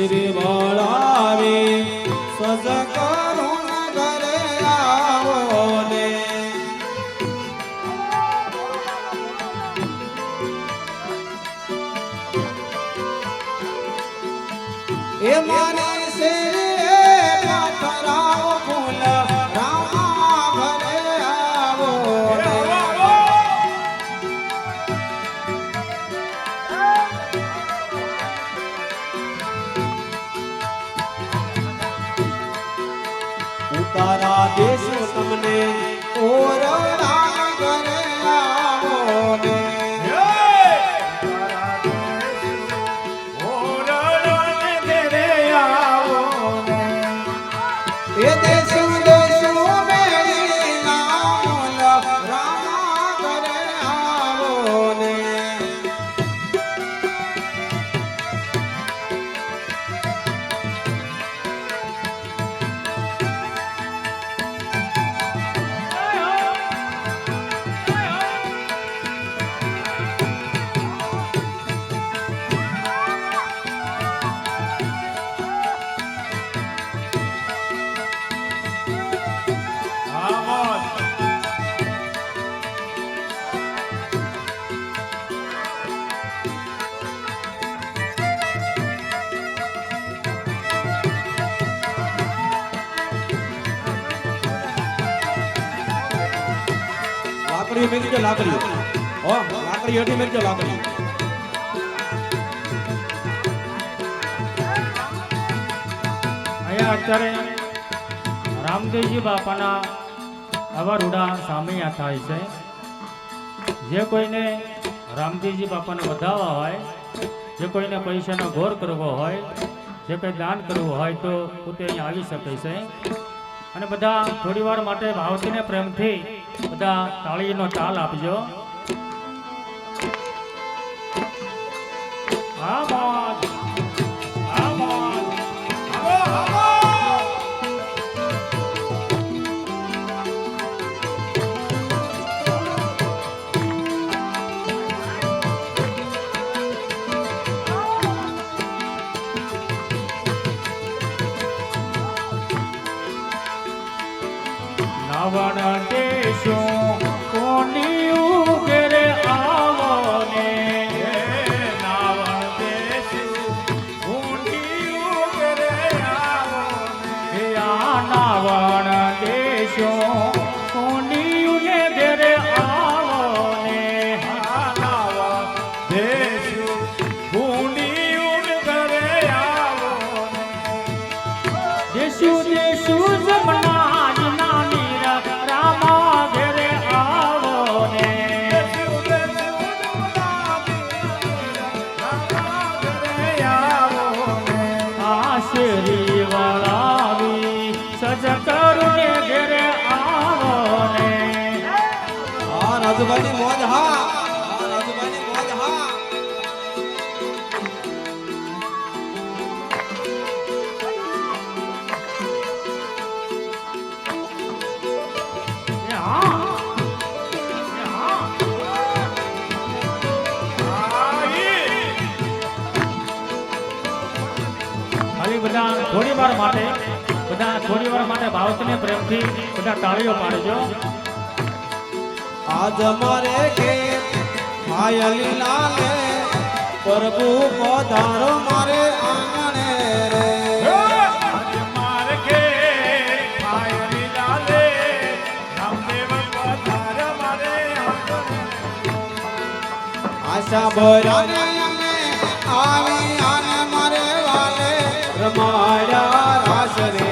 શ્રી વળાવી સજ કરુણ ઘરે આવો ને એ માને સે પાથરાઓ ફૂલ રામા ઘરે આવો તારા દેશ તમને ઓરડા ઘરે આવો ને એ દેશ દેશ મેળી નામ રામા ઘરે આવો ને લાકડી મેકજો લાકડી હો લાકડી હેઠી મેકજો લાકડી અહીંયા અત્યારે રામદેવજી બાપાના આવા રૂડા સામૈયા થાય છે જે કોઈને રામદેવજી બાપાને વધાવવા હોય જે કોઈને પૈસાનો ઘોર કરવો હોય જે કંઈ દાન કરવું હોય તો પોતે અહીંયા આવી શકે છે અને બધા થોડી વાર માટે ભાવતીને પ્રેમથી બધા તાળીનો તાલ આપજો હા મોજ હા મોજ નાવણ દેશો કોની ઉગરે આવો ને નાવણ દેશો કોની ઉગરે આવો ને આ નાવણ દેશો કોની ઉગરે આવો ને નાવણ દેશો કોની ઉગરે આવો ને દેશો દેશો જમના શ્રી વળાવી સજ કરુણે ઘેરે આવો ને હા રાજુભાઈની મોજ હા રાજુભાઈની મોજ હા બધા થોડી વાર માટે ભાવતને પ્રેમથી બધા તાળીઓ પાડજો આજ મારે કે માયલી લાલે પ્રભુ પધારો મારે આંગણે રે આજ મારે કે માયલી લાલે રામદેવ પધારો મારે આંગણે આશા ભરાને અમે આવી આને મારે વાલે રમાયા રાસ રે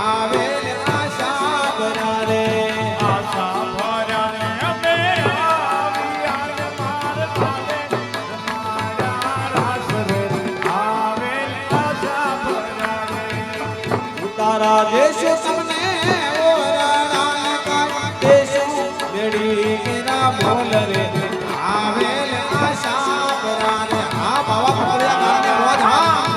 આવે આશા ભરાને આશા ભરાને અમે આવી આને મારે વાલે રમાયા રાસ રે આવે આશા ભરાને તારા દેશ તમને ઓરડાને કા દેશ મેળી કેરા બોલ રે આવે આશા ભરાને હા બાવા પકડ્યા ગાને રોજ હા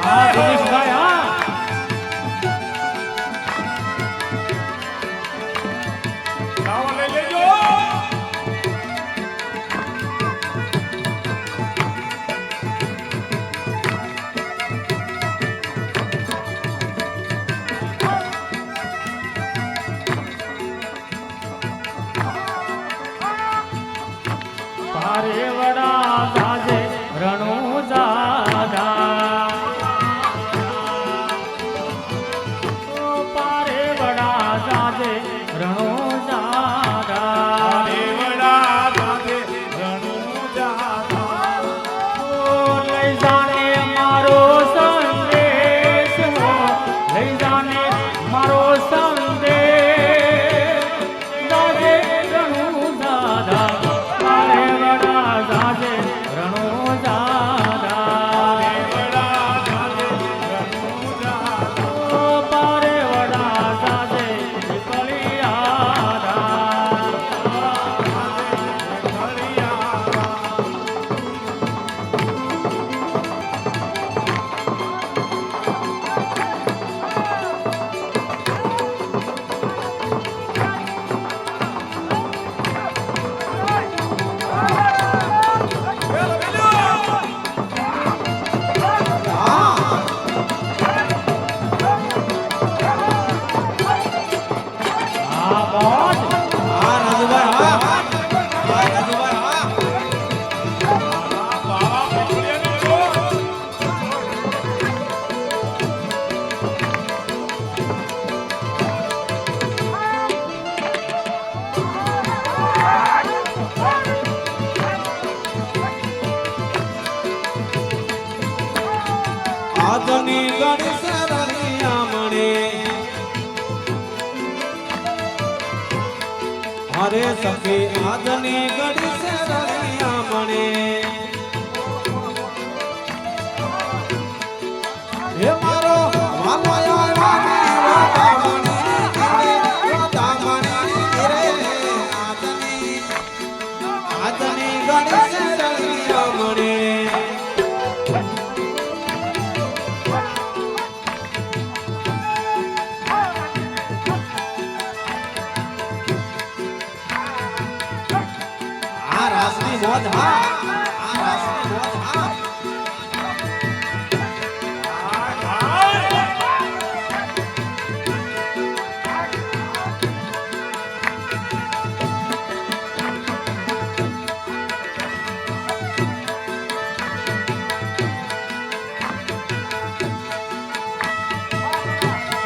હા દિનેશભાઈ હા લાવા લઈ લેજો. પારે વડા જાજે રણુ જાદા ઓ પારે વડા જાજે રણુ જાદા દેવડા સાથે રણુ જાતા. ઓ લઈ જાને મારો સંદેશ હો લઈ જાને મારો સંદેશ જાજે રણુ જાદા પારે વડા જાજે રણુ જાદા દેવડા સાથે રણુ જાતા. ઓ પારે વડા જાજે પીપળિયાદા ઘડિયાળા. પેલો પેલો. આ મોજ હા રાજુભાઈ હા હા રાજુભાઈ હા બાવા પકડ્યાને જો. આજની ગણેશ રણિયા મણે હરે સખી આજની ગણેશ રણિયા મણે હે મારો વાલો આજની ગણેશ રણિયા મણે આ રાસની મોજ હા આ રાસની મોજ હા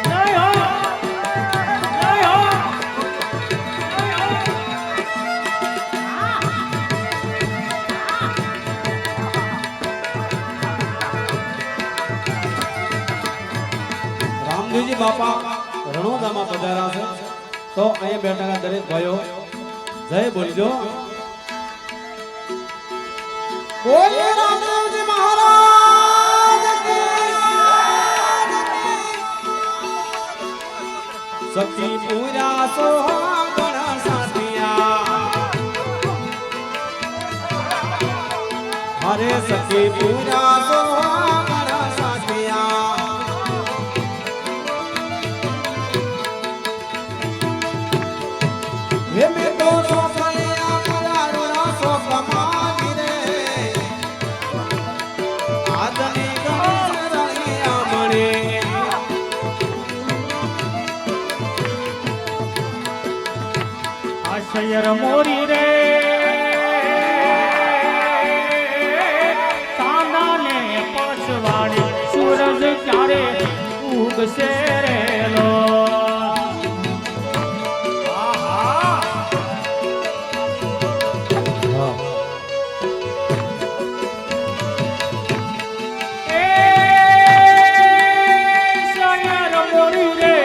જય હો જય હો રામદેવજી બાપા રણોદામાં પધાર્યા છે તો અહીંયા બેઠેલા દરેક ભાઈઓ જય બોલજો બોલે રામદેવજી મહારાજ સખી પૂરા સોહગણ સાથિયા હરે સખી પૂરા સોહગણ સાથિયા હે મે તો સોફળિયા મરારોના સોફમાં ગિરે આજની ગણેશ રણિયા મણે આશયર મોરી રે સાંદાને પછવાડી સૂરજ ક્યારે ઉગશે રેલો એ આશયર મોરી રે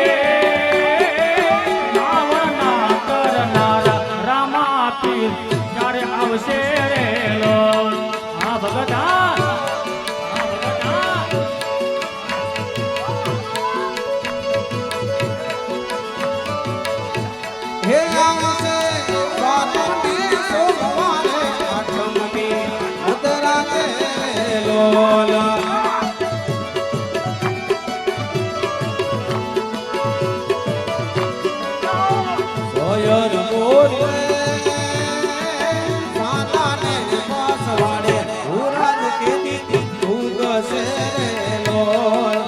રાવણના કરનારા રામા પીર ક્યારે આવશે રેલો આ ભગતા સાલાને પાસવાડે ઉરાન કેદી દૂધ છે લોલ.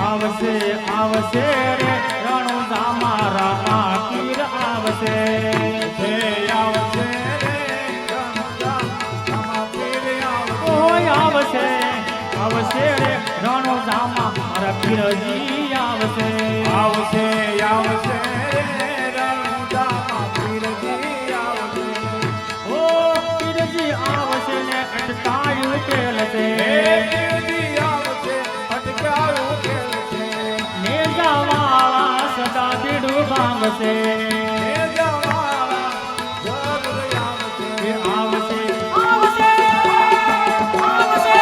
આવશે આવશે રે રણુજામાં રામા પીર આવશે હે આવશે રે રણુજા પીર આવશે. ઓય આવશે આવશે રે રણુજામાં મારા પીરજી આવશે આવશે આવશે રે રણુજા પીરજી આવશે. ઓ પીરજી આવશે ને અટકાયું કેલશે પીરજી આવશે અટકાયું કેલશે. ને જવાળા સદા બીડું ભાંગશે હે જવાળા જરૂર આવશે. એ આવશે આવશે આવશે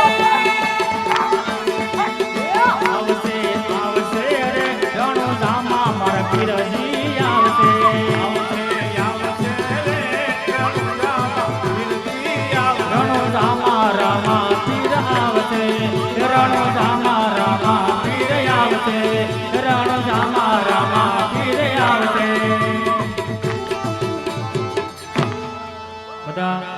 આવશે આવશે રે રણુજામાં મારા પીરજી આવશે આવશે આવશે રે રણુજા પીરજી આવશે. રણુજામાં રામા પીર આવશે રણુજામાં રામા પીર આવશે રણુજામાં રામા પીર આવશે બધા